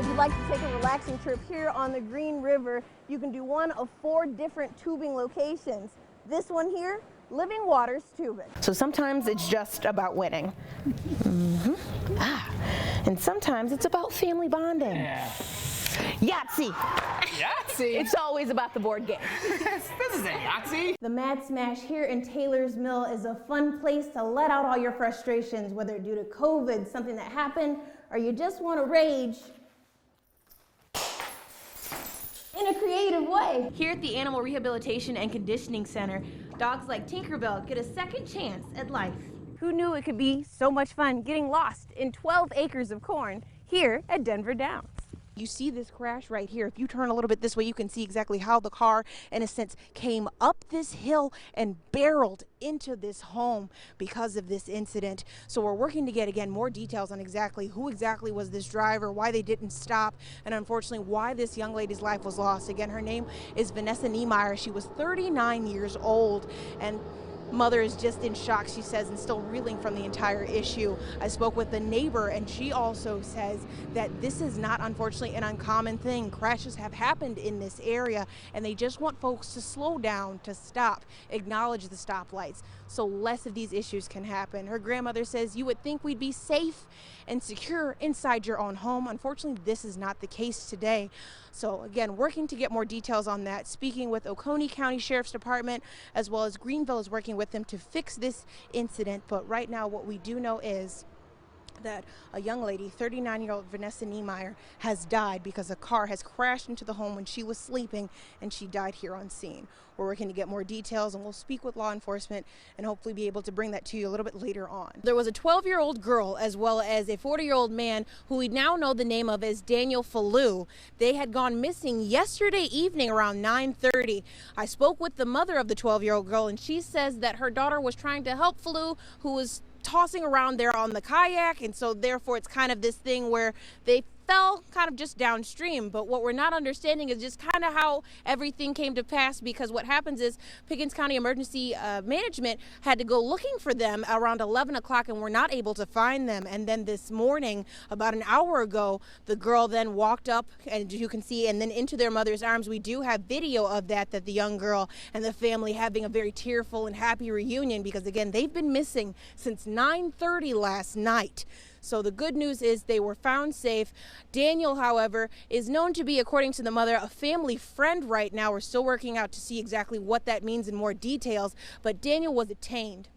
If you'd like to take a relaxing trip here on the Green River, you can do one of 4 different tubing locations. This one here, Living Waters Tubing. So sometimes it's just about winning. And sometimes it's about family bonding. Yeah. Yahtzee. Yahtzee? It's always about the board game. This isn't Yahtzee. The Mad Smash here in Taylor's Mill is a fun place to let out all your frustrations, whether due to COVID, something that happened, or you just want to rage in a creative way. Here at the Animal Rehabilitation and Conditioning Center, dogs like Tinkerbell get a second chance at life. Who knew it could be so much fun getting lost in 12 acres of corn here at Denver Downs? You see this crash right here. If you turn a little bit this way, you can see exactly how the car, in a sense, came up this hill and barreled into this home because of this incident. So we're working to get, again, more details on exactly who exactly was this driver, why they didn't stop, and unfortunately why this young lady's life was lost. Again, her name is Vanessa Niemeyer. She was 39 years old, and mother is just in shock, she says, and still reeling from the entire issue. I spoke with the neighbor, and she also says that this is not, unfortunately, an uncommon thing. Crashes have happened in this area, and they just want folks to slow down, to stop, acknowledge the stoplights, so less of these issues can happen. Her grandmother says you would think we'd be safe and secure inside your own home. Unfortunately, this is not the case today. So again, working to get more details on that, speaking with Oconee County Sheriff's Department, as well as Greenville is working with them to fix this incident. But right now, what we do know is that a young lady, 39-year-old Vanessa Niemeyer, has died because a car has crashed into the home when she was sleeping, and she died here on scene. We're working to get more details, and we'll speak with law enforcement and hopefully be able to bring that to you a little bit later on. There was a 12-year-old girl as well as a 40-year-old man who we now know the name of as Daniel Fallu. They had gone missing yesterday evening around 9:30. I spoke with the mother of the 12-year-old girl, and she says that her daughter was trying to help Fallu, who was tossing around there on the kayak, and so therefore it's kind of this thing where they fell kind of just downstream. But what we're not understanding is just kind of how everything came to pass, because what happens is Pickens County Emergency Management had to go looking for them around 11 o'clock and were not able to find them. And then this morning, about an hour ago, the girl then walked up, and you can see, and then into their mother's arms. We do have video of that the young girl and the family having a very tearful and happy reunion, because again, they've been missing since 9:30 last night. So the good news is they were found safe. Daniel, however, is known to be, according to the mother, a family friend right now. We're still working out to see exactly what that means in more details. But Daniel was detained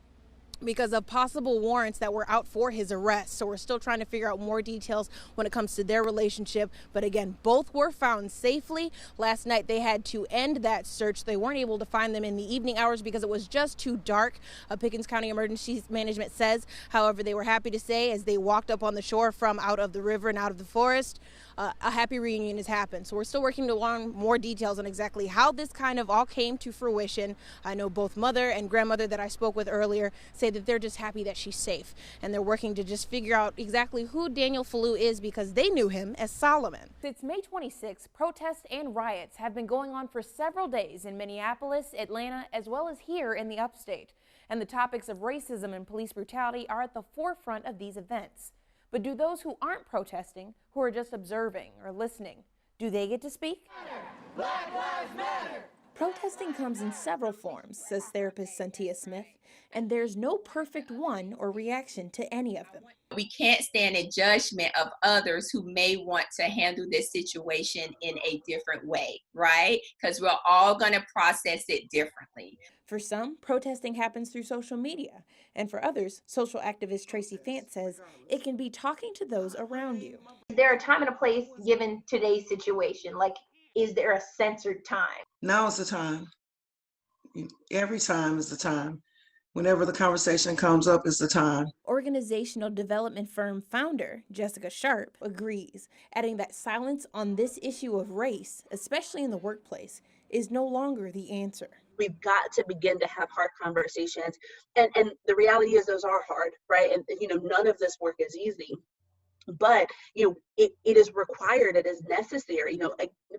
because of possible warrants that were out for his arrest. So we're still trying to figure out more details when it comes to their relationship. But again, both were found safely. Last night they had to end that search. They weren't able to find them in the evening hours because it was just too dark. Pickens County Emergency Management says, however, they were happy to say as they walked up on the shore from out of the river and out of the forest, a happy reunion has happened. So we're still working to learn more details on exactly how this kind of all came to fruition. I know both mother and grandmother that I spoke with earlier say that they're just happy that she's safe, and they're working to just figure out exactly who Daniel Fallu is, because they knew him as Solomon. Since May 26, protests and riots have been going on for several days in Minneapolis, Atlanta, as well as here in the upstate. And the topics of racism and police brutality are at the forefront of these events. But do those who aren't protesting, who are just observing or listening, do they get to speak? Black Lives Matter! Protesting comes in several forms, says therapist Cynthia Smith, and there's no perfect one or reaction to any of them. We can't stand in judgment of others who may want to handle this situation in a different way, right? Because we're all going to process it differently. For some, protesting happens through social media, and for others, social activist Tracy Fant says it can be talking to those around you. Is there a time and a place given today's situation? Like, is there a censored time? Now is the time. Every time is the time. Whenever the conversation comes up is the time. Organizational development firm founder Jessica Sharp agrees, adding that silence on this issue of race, especially in the workplace, is no longer the answer. We've got to begin to have hard conversations. And the reality is those are hard, right? And, none of this work is easy. But, it is required, it is necessary.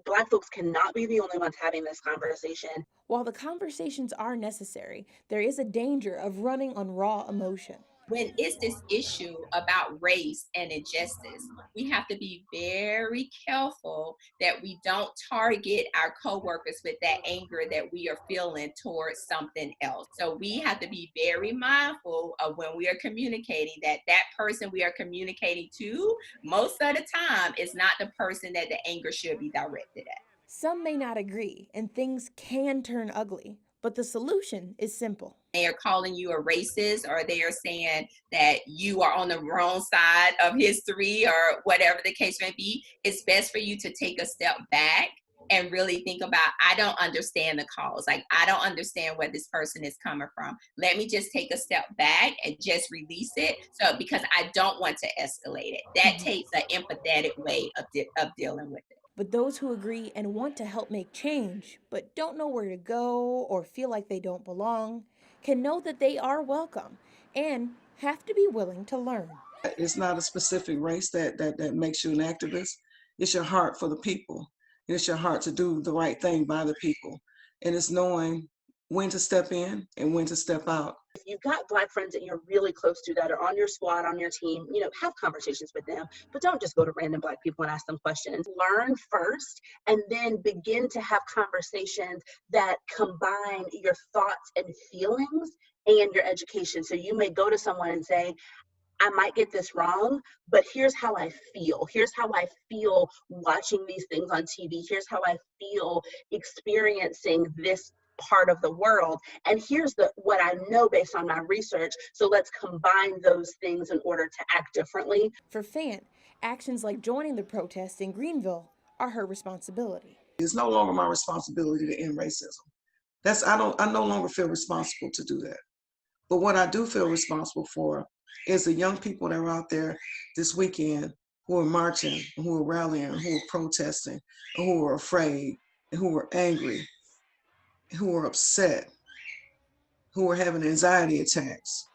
Black folks cannot be the only ones having this conversation. While the conversations are necessary, there is a danger of running on raw emotion. when it's this issue about race and injustice, we have to be very careful that we don't target our coworkers with that anger that we are feeling towards something else. So we have to be very mindful of when we are communicating that that person we are communicating to, most of the time, is not the person that the anger should be directed at. Some may not agree, and things can turn ugly, but the solution is simple. They are calling you a racist, or they are saying that you are on the wrong side of history, or whatever the case may be. It's best for you to take a step back and really think about, I don't understand the cause. Like, I don't understand where this person is coming from. Let me just take a step back and just release it. So, because I don't want to escalate it. That takes an empathetic way of dealing with it. But those who agree and want to help make change, but don't know where to go or feel like they don't belong, can know that they are welcome and have to be willing to learn. It's not a specific race that makes you an activist. It's your heart for the people. It's your heart to do the right thing by the people. And it's knowing when to step in and when to step out. If you've got Black friends that you're really close to that are on your squad, on your team, have conversations with them, but don't just go to random Black people and ask them questions. Learn first, and then begin to have conversations that combine your thoughts and feelings and your education. So you may go to someone and say, I might get this wrong, but here's how I feel. Here's how I feel watching these things on TV. Here's how I feel experiencing this part of the world. And here's what I know based on my research. So let's combine those things in order to act differently. For Fant, actions like joining the protests in Greenville are her responsibility. It's no longer my responsibility to end racism. I no longer feel responsible to do that. But what I do feel responsible for is the young people that are out there this weekend who are marching, who are rallying, who are protesting, who are afraid, and who are angry, who are upset, who are having anxiety attacks.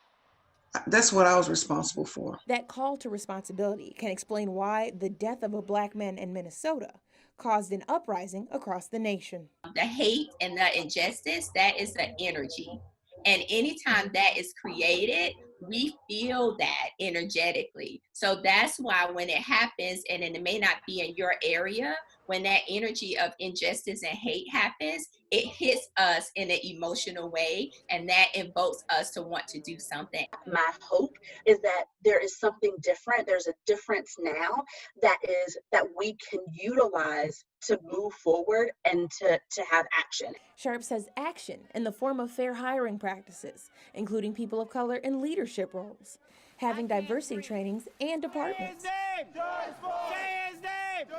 That's what I was responsible for. That call to responsibility can explain why the death of a Black man in Minnesota caused an uprising across the nation. The hate and the injustice, that is the energy. And anytime that is created, we feel that energetically. So that's why when it happens, and it may not be in your area, when that energy of injustice and hate happens, it hits us in an emotional way, and that invokes us to want to do something. My hope is that there is something different. There's a difference now that we can utilize to move forward and to have action. Sharp says action in the form of fair hiring practices, including people of color in leadership roles, having diversity trainings and departments.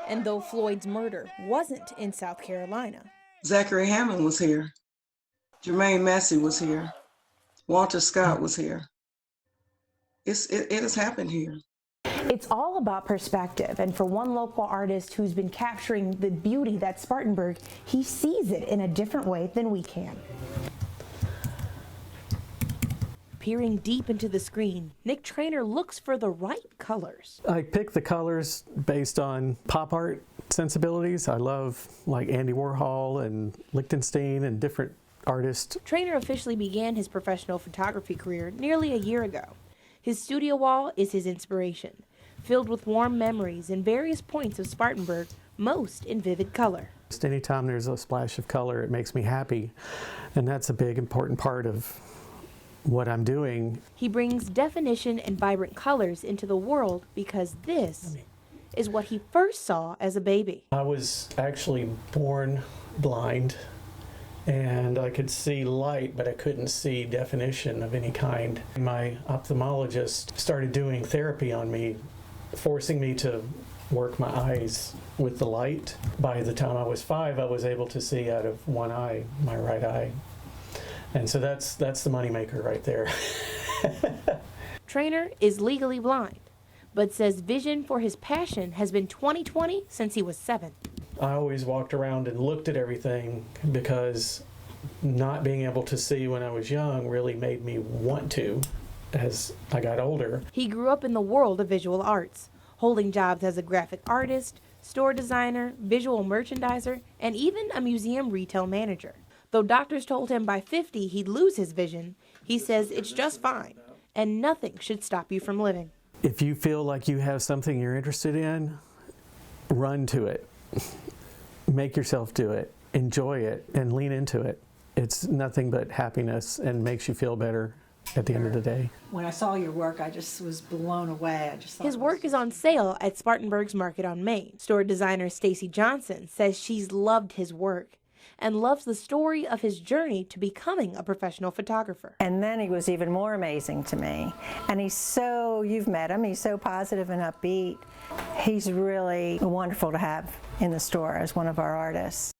And though Floyd's murder wasn't in South Carolina, Zachary Hammond was here. Jermaine Massey was here. Walter Scott was here. It has happened here. it's all about perspective. And for one local artist who's been capturing the beauty that's Spartanburg, he sees it in a different way than we can. Peering deep into the screen, Nick Trainer looks for the right colors. I pick the colors based on pop art sensibilities. I love like Andy Warhol and Lichtenstein and different artists. Trainer officially began his professional photography career nearly a year ago. His studio wall is his inspiration, filled with warm memories and various points of Spartanburg, most in vivid color. Just anytime there's a splash of color, it makes me happy. And that's a big, important part of what I'm doing. He brings definition and vibrant colors into the world because this is what he first saw as a baby. I was actually born blind, and I could see light, but I couldn't see definition of any kind. My ophthalmologist started doing therapy on me, forcing me to work my eyes with the light. By the time I was 5, I was able to see out of one eye, my right eye. And so that's the moneymaker right there. Trainer is legally blind, but says vision for his passion has been 20/20 since he was 7. I always walked around and looked at everything because not being able to see when I was young really made me want to as I got older. He grew up in the world of visual arts, holding jobs as a graphic artist, store designer, visual merchandiser, and even a museum retail manager. Though doctors told him by 50 he'd lose his vision, he says it's just fine and nothing should stop you from living. If you feel like you have something you're interested in, run to it. Make yourself do it. Enjoy it and lean into it. It's nothing but happiness and makes you feel better at the end of the day. When I saw your work, I just was blown away. His work is on sale at Spartanburg's Market on Main. Store designer Stacy Johnson says she's loved his work and loves the story of his journey to becoming a professional photographer. And then he was even more amazing to me. And you've met him, he's so positive and upbeat. He's really wonderful to have in the store as one of our artists.